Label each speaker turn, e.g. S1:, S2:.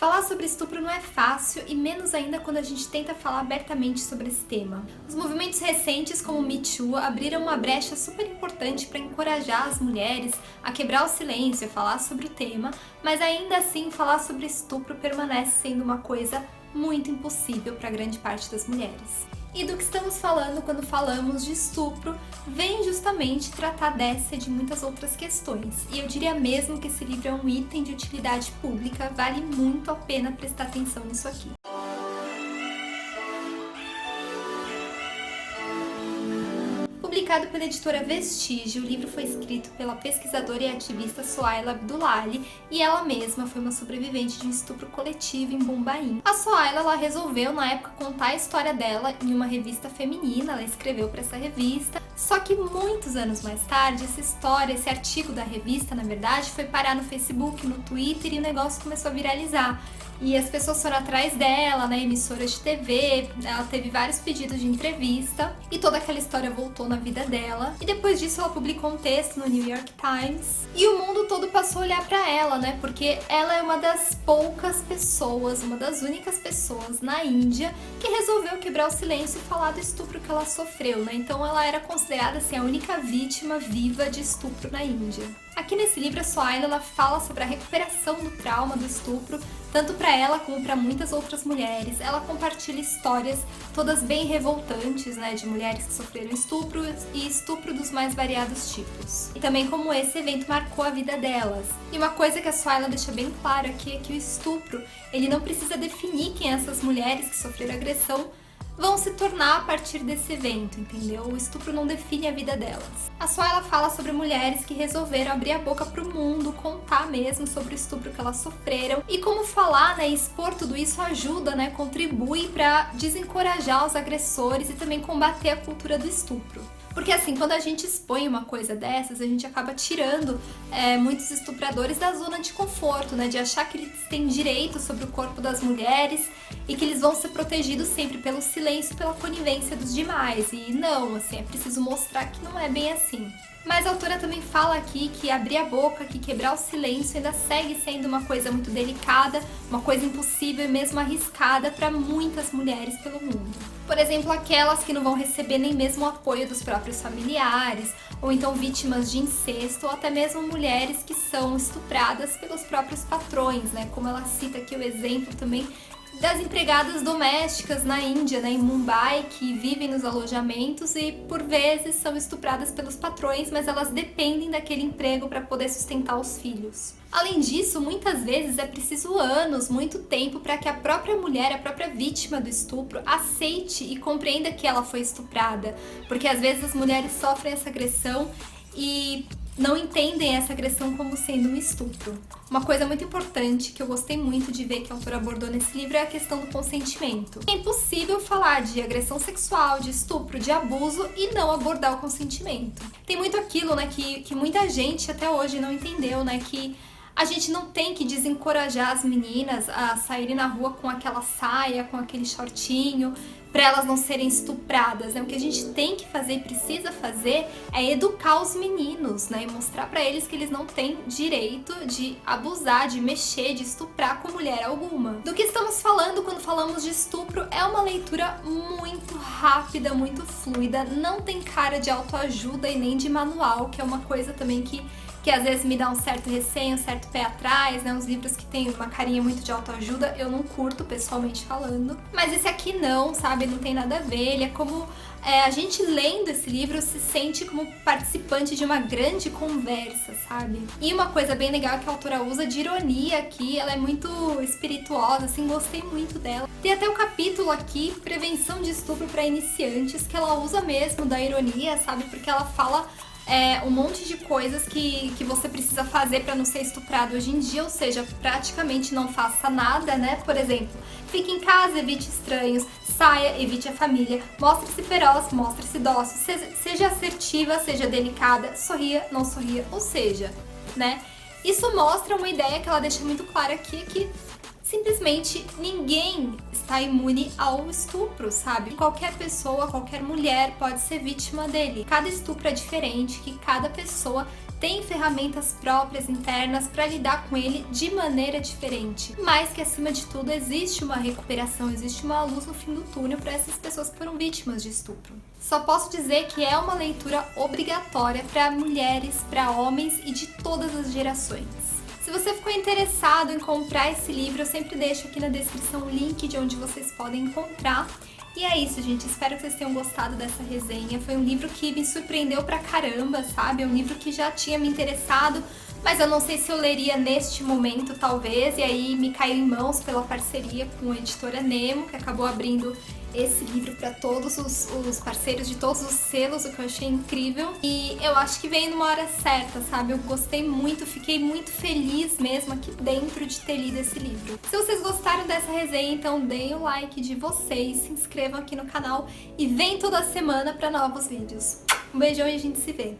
S1: Falar sobre estupro não é fácil e menos ainda quando a gente tenta falar abertamente sobre esse tema. Os movimentos recentes como o Me Too abriram uma brecha super importante para encorajar as mulheres a quebrar o silêncio e falar sobre o tema, mas ainda assim falar sobre estupro permanece sendo uma coisa muito impossível para grande parte das mulheres. E do que estamos falando quando falamos de estupro vem justamente tratar dessa e de muitas outras questões. E eu diria mesmo que esse livro é um item de utilidade pública, vale muito a pena prestar atenção nisso aqui. Publicado pela editora Vestígio, o livro foi escrito pela pesquisadora e ativista Sohaila Abdullahi e ela mesma foi uma sobrevivente de um estupro coletivo em Bombaim. A Sohaila ela resolveu na época contar a história dela em uma revista feminina, ela escreveu para essa revista, só que muitos anos mais tarde essa história, esse artigo da revista na verdade foi parar no Facebook, no Twitter e o negócio começou a viralizar. E as pessoas foram atrás dela, né, emissoras de TV, ela teve vários pedidos de entrevista e toda aquela história voltou na vida dela. E depois disso ela publicou um texto no New York Times e o mundo todo passou a olhar pra ela, né, porque ela é uma das poucas pessoas, uma das únicas pessoas na Índia que resolveu quebrar o silêncio e falar do estupro que ela sofreu, né, então ela era considerada assim a única vítima viva de estupro na Índia. Aqui nesse livro a Sohaila ela fala sobre a recuperação do trauma do estupro, tanto para ela como para muitas outras mulheres. Ela compartilha histórias todas bem revoltantes, né, de mulheres que sofreram estupro e estupro dos mais variados tipos. E também como esse evento marcou a vida delas. E uma coisa que a Sohaila deixa bem claro aqui é que o estupro, ele não precisa definir quem essas mulheres que sofreram agressão vão se tornar a partir desse evento, entendeu? O estupro não define a vida delas. A Sohaila fala sobre mulheres que resolveram abrir a boca pro mundo, contar mesmo sobre o estupro que elas sofreram e como falar, né, e expor tudo isso ajuda, né, contribui para desencorajar os agressores e também combater a cultura do estupro. Porque assim, quando a gente expõe uma coisa dessas, a gente acaba tirando muitos estupradores da zona de conforto, né? De achar que eles têm direito sobre o corpo das mulheres e que eles vão ser protegidos sempre pelo silêncio e pela conivência dos demais. E não, assim, é preciso mostrar que não é bem assim. Mas a autora também fala aqui que abrir a boca, que quebrar o silêncio ainda segue sendo uma coisa muito delicada, uma coisa impossível e mesmo arriscada para muitas mulheres pelo mundo. Por exemplo, aquelas que não vão receber nem mesmo o apoio dos próprios familiares, ou então vítimas de incesto, ou até mesmo mulheres que são estupradas pelos próprios patrões, né? Como ela cita aqui o exemplo também das empregadas domésticas na Índia, né, em Mumbai, que vivem nos alojamentos e por vezes são estupradas pelos patrões, mas elas dependem daquele emprego para poder sustentar os filhos. Além disso, muitas vezes é preciso anos, muito tempo, para que a própria mulher, a própria vítima do estupro, aceite e compreenda que ela foi estuprada, porque às vezes as mulheres sofrem essa agressão e não entendem essa agressão como sendo um estupro. Uma coisa muito importante que eu gostei muito de ver que a autora abordou nesse livro é a questão do consentimento. É impossível falar de agressão sexual, de estupro, de abuso e não abordar o consentimento. Tem muito aquilo, né, que muita gente até hoje não entendeu, né, que a gente não tem que desencorajar as meninas a saírem na rua com aquela saia, com aquele shortinho, para elas não serem estupradas, né? O que a gente tem que fazer e precisa fazer é educar os meninos, né? E mostrar para eles que eles não têm direito de abusar, de mexer, de estuprar com mulher alguma. Do que estamos falando quando falamos de estupro é uma leitura muito rápida, muito fluida, não tem cara de autoajuda e nem de manual, que é uma coisa também que às vezes me dá um certo receio, um certo pé atrás, né? Uns livros que tem uma carinha muito de autoajuda, eu não curto, pessoalmente falando. Mas esse aqui não, sabe? Não tem nada a ver, ele é como a gente lendo esse livro se sente como participante de uma grande conversa, sabe? E uma coisa bem legal que a autora usa de ironia aqui, ela é muito espirituosa, assim, gostei muito dela. Tem até um capítulo aqui, Prevenção de Estupro para Iniciantes, que ela usa mesmo da ironia, sabe? Porque ela fala um monte de coisas que você precisa fazer para não ser estuprado hoje em dia, ou seja, praticamente não faça nada, né? Por exemplo, fique em casa, evite estranhos, saia, evite a família, mostre-se feroz, mostre-se dócil, seja assertiva, seja delicada, sorria, não sorria, ou seja, né? Isso mostra uma ideia que ela deixa muito clara aqui, que simplesmente ninguém está imune ao estupro, sabe? Qualquer pessoa, qualquer mulher pode ser vítima dele. Cada estupro é diferente, que cada pessoa tem ferramentas próprias internas para lidar com ele de maneira diferente, mas que acima de tudo existe uma recuperação, existe uma luz no fim do túnel para essas pessoas que foram vítimas de estupro. Só posso dizer que é uma leitura obrigatória para mulheres, para homens e de todas as gerações. Se você ficou interessado em comprar esse livro, eu sempre deixo aqui na descrição o link de onde vocês podem encontrar. E é isso, gente. Espero que vocês tenham gostado dessa resenha. Foi um livro que me surpreendeu pra caramba, sabe? É um livro que já tinha me interessado, mas eu não sei se eu leria neste momento, talvez. E aí me caiu em mãos pela parceria com a editora Nemo, que acabou abrindo esse livro para todos os parceiros de todos os selos, o que eu achei incrível. E eu acho que veio numa hora certa, sabe? Eu gostei muito, fiquei muito feliz mesmo aqui dentro de ter lido esse livro. Se vocês gostaram dessa resenha, então deem o like de vocês, se inscrevam aqui no canal e vem toda semana para novos vídeos. Um beijão e a gente se vê!